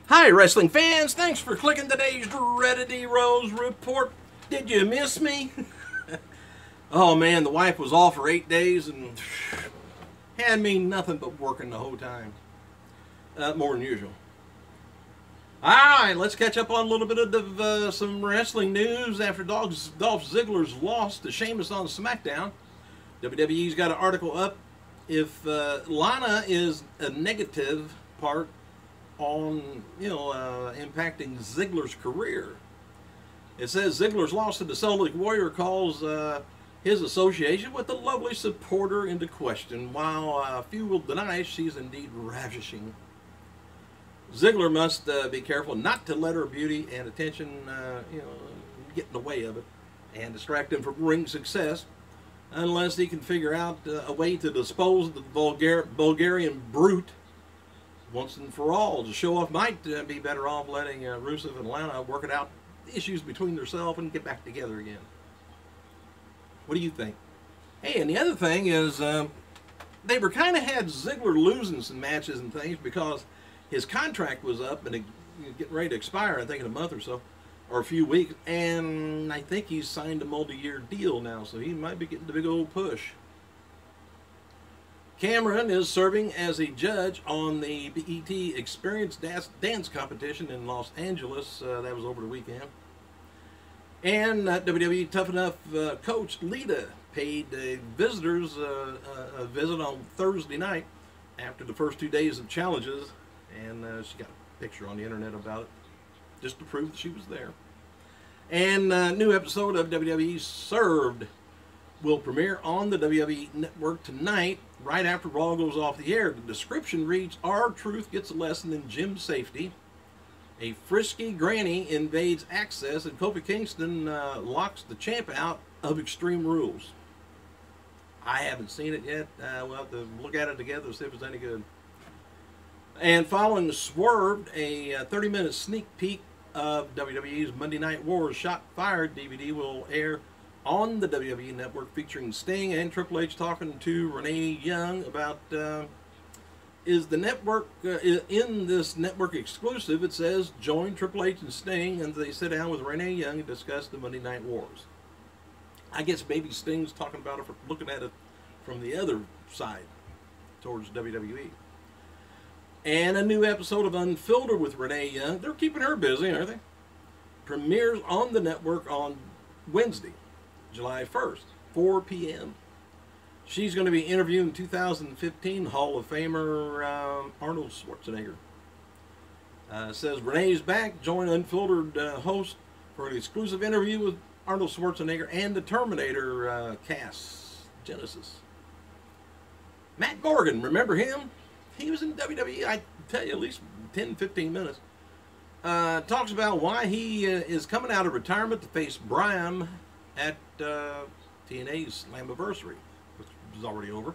Hi, wrestling fans. Thanks for clicking today's Dreaded Rose Report. Did you miss me? Oh, man, the wife was off for 8 days and had me nothing but working the whole time. More than usual. All right, let's catch up on a little bit of some wrestling news after Dolph Ziggler's loss to Sheamus on SmackDown. WWE's got an article up. If Lana is a negative part on, impacting Ziggler's career. It says Ziggler's loss to the Celtic Warrior calls his association with the lovely supporter into question, while few will deny she's indeed ravishing. Ziggler must be careful not to let her beauty and attention, get in the way of it and distract him from ring success, unless he can figure out a way to dispose of the Bulgarian brute once and for all. The show-off might be better off letting Rusev and Lana work it out, the issues between themselves, and get back together again. What do you think? Hey, and the other thing is, they were kind of had Ziggler losing some matches and things because his contract was up and getting ready to expire, I think, in a month or so, or a few weeks, and I think he's signed a multi-year deal now, so he might be getting the big old push. Cameron is serving as a judge on the BET Experience Dance Competition in Los Angeles. That was over the weekend. And WWE Tough Enough coach Lita paid visitors a visit on Thursday night after the first 2 days of challenges. And she got a picture on the internet about it, just to prove that she was there. And a new episode of WWE Served will premiere on the WWE Network tonight, right after Raw goes off the air. The description reads, R-Truth gets a lesson in gym safety. A frisky granny invades Access, and Kofi Kingston locks the champ out of Extreme Rules. I haven't seen it yet. We'll have to look at it together to see if it's any good. And following Swerved, a 30-minute sneak peek of WWE's Monday Night Wars Shot Fired DVD will air on the WWE Network, featuring Sting and Triple H talking to Renee Young about, is the network, in this network exclusive, it says, join Triple H and Sting, and they sit down with Renee Young and discuss the Monday Night Wars. I guess maybe Sting's talking about it, looking at it from the other side, towards WWE. And a new episode of Unfiltered with Renee Young, they're keeping her busy, aren't they? Premieres on the network on Wednesday, July 1st, 4 p.m. She's going to be interviewing 2015 Hall of Famer Arnold Schwarzenegger. Says Renee's back. Join Unfiltered host for an exclusive interview with Arnold Schwarzenegger and the Terminator cast, Genesis. Matt Morgan, remember him? He was in WWE, I tell you, at least 10, 15 minutes. Talks about why he is coming out of retirement to face Bryan at TNA's Slammiversary, which is already over.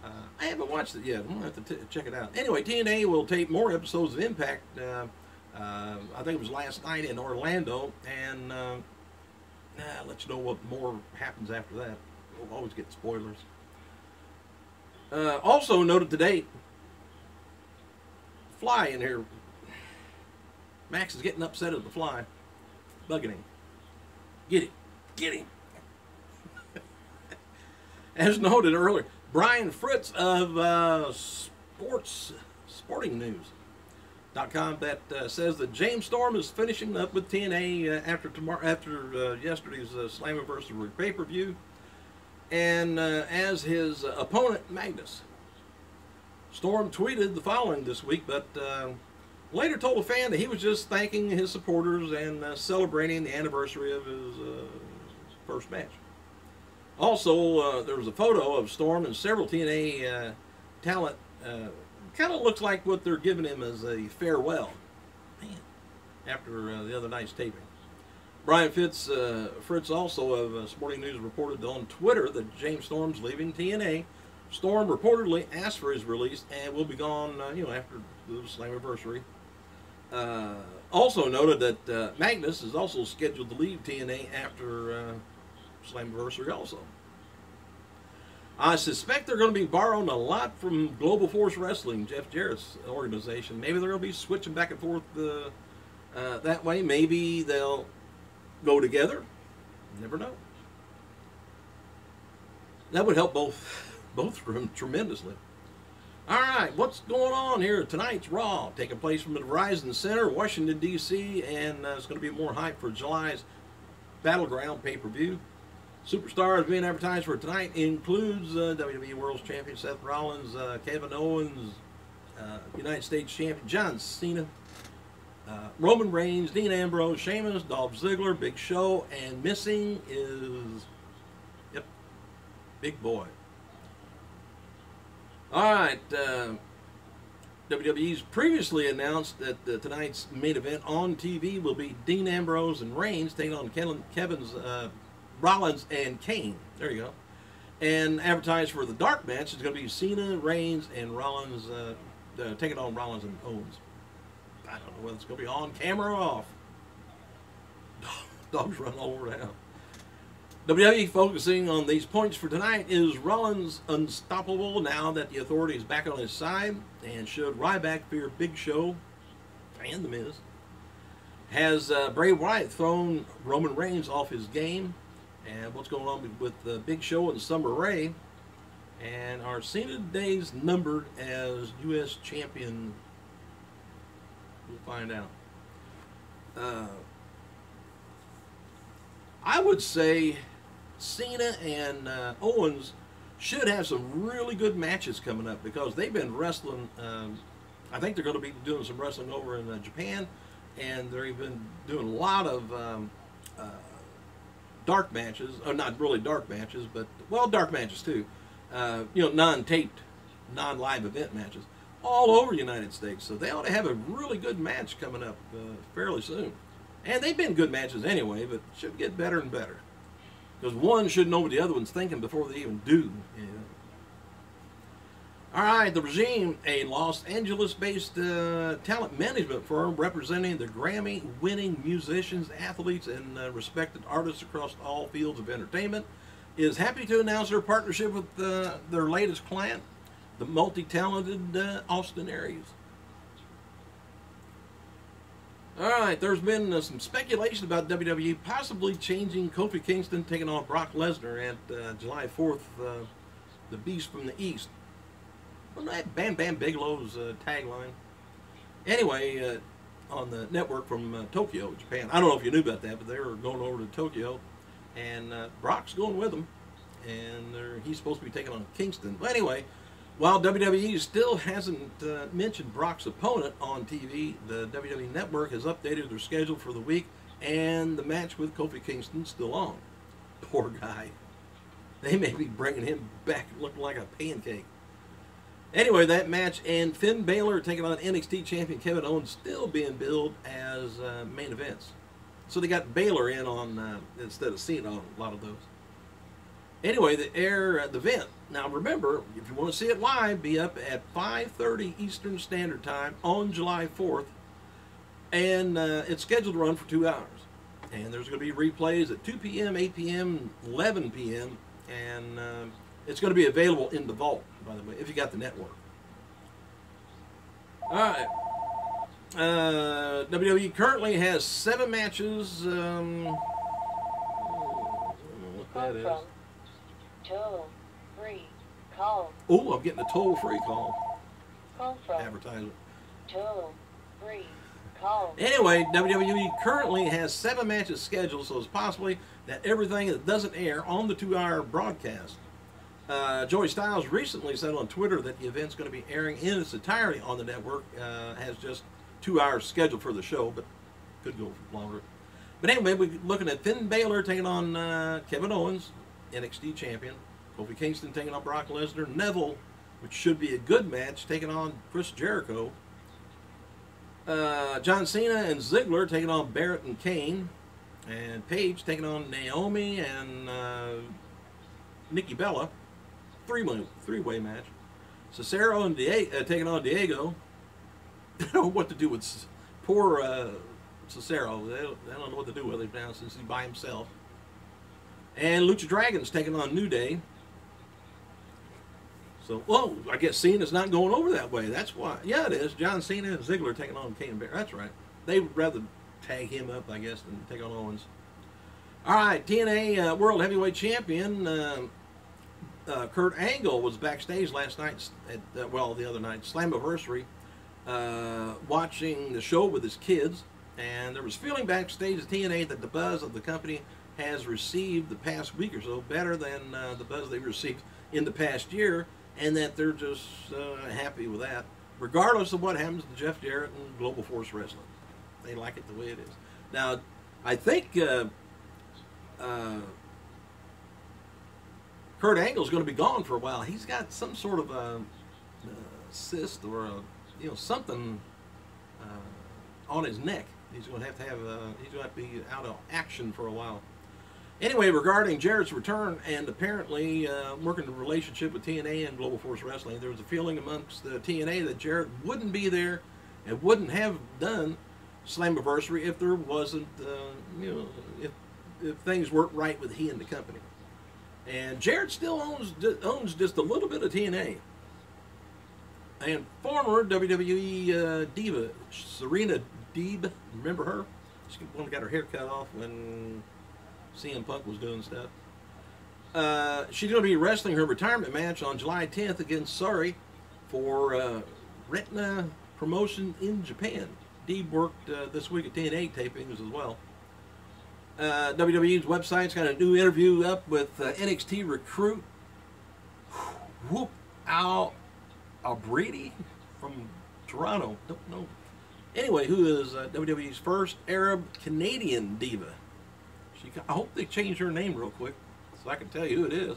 I haven't watched it yet. I'm going to have to check it out. Anyway, TNA will tape more episodes of Impact. I think it was last night in Orlando. And I'll let you know what more happens after that. We'll always get spoilers. Also noted today, Fly in here. Max is getting upset at the Fly, bugging him. Get him. Get him. As noted earlier, Brian Fritz of SportingNews.com that says that James Storm is finishing up with TNA after yesterday's Slammiversary pay-per-view, and as his opponent Magnus. Storm tweeted the following this week, but later told a fan that he was just thanking his supporters and celebrating the anniversary of his first match. Also, there was a photo of Storm and several TNA talent. Kind of looks like what they're giving him as a farewell, man, after the other night's taping. Brian Fritz also of Sporting News reported on Twitter that James Storm's leaving TNA. Storm reportedly asked for his release and will be gone, after the Slammiversary. Also noted that Magnus is also scheduled to leave TNA after Slammiversary also. I suspect they're going to be borrowing a lot from Global Force Wrestling, Jeff Jarrett's organization. Maybe they're going to be switching back and forth that way. Maybe they'll go together. Never know. That would help both of them tremendously. All right, what's going on here? Tonight's Raw, taking place from the Verizon Center, Washington, D.C., and it's going to be more hype for July's Battleground pay-per-view. Superstars being advertised for tonight includes WWE World Champion Seth Rollins, Kevin Owens, United States Champion John Cena, Roman Reigns, Dean Ambrose, Sheamus, Dolph Ziggler, Big Show, and missing is, yep, Big Boy. All right, WWE's previously announced that tonight's main event on TV will be Dean Ambrose and Reigns taking on Kevin's Rollins and Kane. There you go. And advertised for the dark match is going to be Cena, Reigns, and Rollins taking on Rollins and Owens. I don't know whether it's going to be on camera or off. Dogs run all over town. WWE focusing on these points for tonight is Rollins unstoppable now that the Authority is back on his side, and should Ryback fear Big Show and The Miz. Has Bray Wyatt thrown Roman Reigns off his game, and what's going on with Big Show and Summer Rae, and are Cena days numbered as U.S. champion? We'll find out. I would say Cena and Owens should have some really good matches coming up, because they've been wrestling. I think they're going to be doing some wrestling over in Japan, and they've been doing a lot of dark matches. Not really dark matches, but, well, dark matches too. You know, non-taped, non-live event matches all over the United States. So they ought to have a really good match coming up fairly soon. And they've been good matches anyway, but should get better and better. Because one should know what the other one's thinking before they even do. You know. All right, The Regime, a Los Angeles-based talent management firm representing the Grammy-winning musicians, athletes, and respected artists across all fields of entertainment, is happy to announce their partnership with their latest client, the multi-talented Austin Aries. All right, there's been some speculation about WWE possibly changing Kofi Kingston taking on Brock Lesnar at July 4th, the Beast from the East. Wasn't that Bam Bam Bigelow's tagline? Anyway, on the network from Tokyo, Japan. I don't know if you knew about that, but they were going over to Tokyo, and Brock's going with them, and he's supposed to be taking on Kingston. But anyway, while WWE still hasn't mentioned Brock's opponent on TV, the WWE Network has updated their schedule for the week, and the match with Kofi Kingston's still on. Poor guy. They may be bringing him back looking like a pancake. Anyway, that match and Finn Balor taking on NXT champion Kevin Owens still being billed as main events. So they got Balor in on instead of Cena on a lot of those. Anyway, the event. Now remember, if you want to see it live, be up at 5:30 Eastern Standard Time on July 4th. And it's scheduled to run for 2 hours. And there's going to be replays at 2 p.m., 8 p.m., 11 p.m. And it's going to be available in the vault, by the way, if you got the network. All right. WWE currently has 7 matches. I don't know what that is. Toll-free call. Oh, I'm getting a toll-free call. Call from Advertisement. Toll-free call. Anyway, WWE currently has 7 matches scheduled, so it's possibly that everything that doesn't air on the 2-hour broadcast. Joey Styles recently said on Twitter that the event's going to be airing in its entirety on the network. Has just 2 hours scheduled for the show, but could go longer. But anyway, we're looking at Finn Balor taking on Kevin Owens, NXT champion. Kofi Kingston taking on Brock Lesnar. Neville, which should be a good match, taking on Chris Jericho. John Cena and Ziggler taking on Barrett and Kane. And Paige taking on Naomi and Nikki Bella. Three-way match. Cesaro and taking on Diego. They don't know what to do with poor Cesaro. They don't know what to do with him now since he's by himself. And Lucha Dragons taking on New Day. So, well, I guess Cena's not going over that way. That's why. Yeah, it is. John Cena and Ziggler taking on Kane and Bear. That's right. They would rather tag him up, I guess, than take on Owens. All right, TNA World Heavyweight Champion Kurt Angle was backstage last night, the other night, Slammiversary, watching the show with his kids. And there was feeling backstage at TNA that the buzz of the company has received the past week or so better than the buzz they received in the past year, and that they're just happy with that, regardless of what happens to Jeff Jarrett and Global Force Wrestling. They like it the way it is. Now, I think Kurt Angle's going to be gone for a while. He's got some sort of a cyst or something on his neck. He's going to have to be out of action for a while. Anyway, regarding Jarrett's return and apparently working the relationship with TNA and Global Force Wrestling, there was a feeling amongst the TNA that Jarrett wouldn't be there and wouldn't have done Slammiversary if there wasn't, if things weren't right with he and the company. And Jarrett still owns just a little bit of TNA. And former WWE diva Serena Deeb, remember her? She got her hair cut off when CM Punk was doing stuff. She's going to be wrestling her retirement match on July 10th against Sari for Retina Promotion in Japan. Deeb worked this week at TNA tapings as well. WWE's website's got a new interview up with NXT recruit Whoop Al Brady from Toronto. Don't know. Anyway, who is WWE's first Arab Canadian diva? I hope they change her name real quick so I can tell you who it is.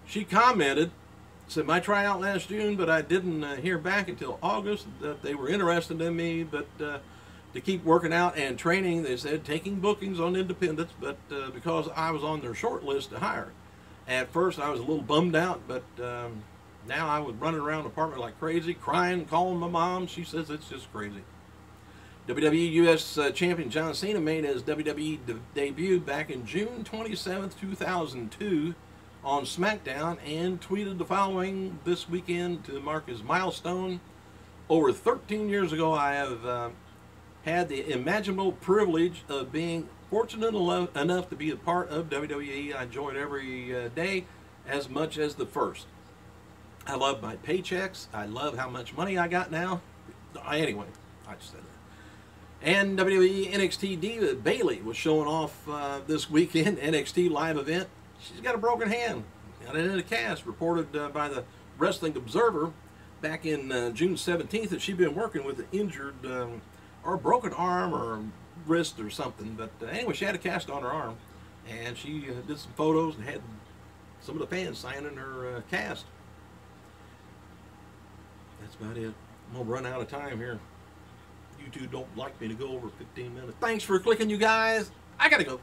She commented, said, "My tryout last June, but I didn't hear back until August that they were interested in me, but to keep working out and training, they said, taking bookings on independents, but because I was on their short list to hire. At first, I was a little bummed out, but now I was running around the apartment like crazy, crying, calling my mom. She says it's just crazy." WWE U.S. Champion John Cena made his WWE debut back in June 27th, 2002 on SmackDown and tweeted the following this weekend to mark his milestone. "Over 13 years ago, I have had the imaginable privilege of being fortunate enough to be a part of WWE. I enjoyed every day as much as the first. I love my paychecks. I love how much money I got now." Anyway, I just said that. And WWE NXT diva Bayley was showing off this weekend NXT live event. She's got a broken hand. Got it in a cast. Reported by the Wrestling Observer back in June 17th that she'd been working with an injured or broken arm or wrist or something. But anyway, she had a cast on her arm. And she did some photos and had some of the fans signing her cast. That's about it. I'm going to run out of time here. You two don't like me to go over 15 minutes. Thanks for clicking, you guys. I got to go.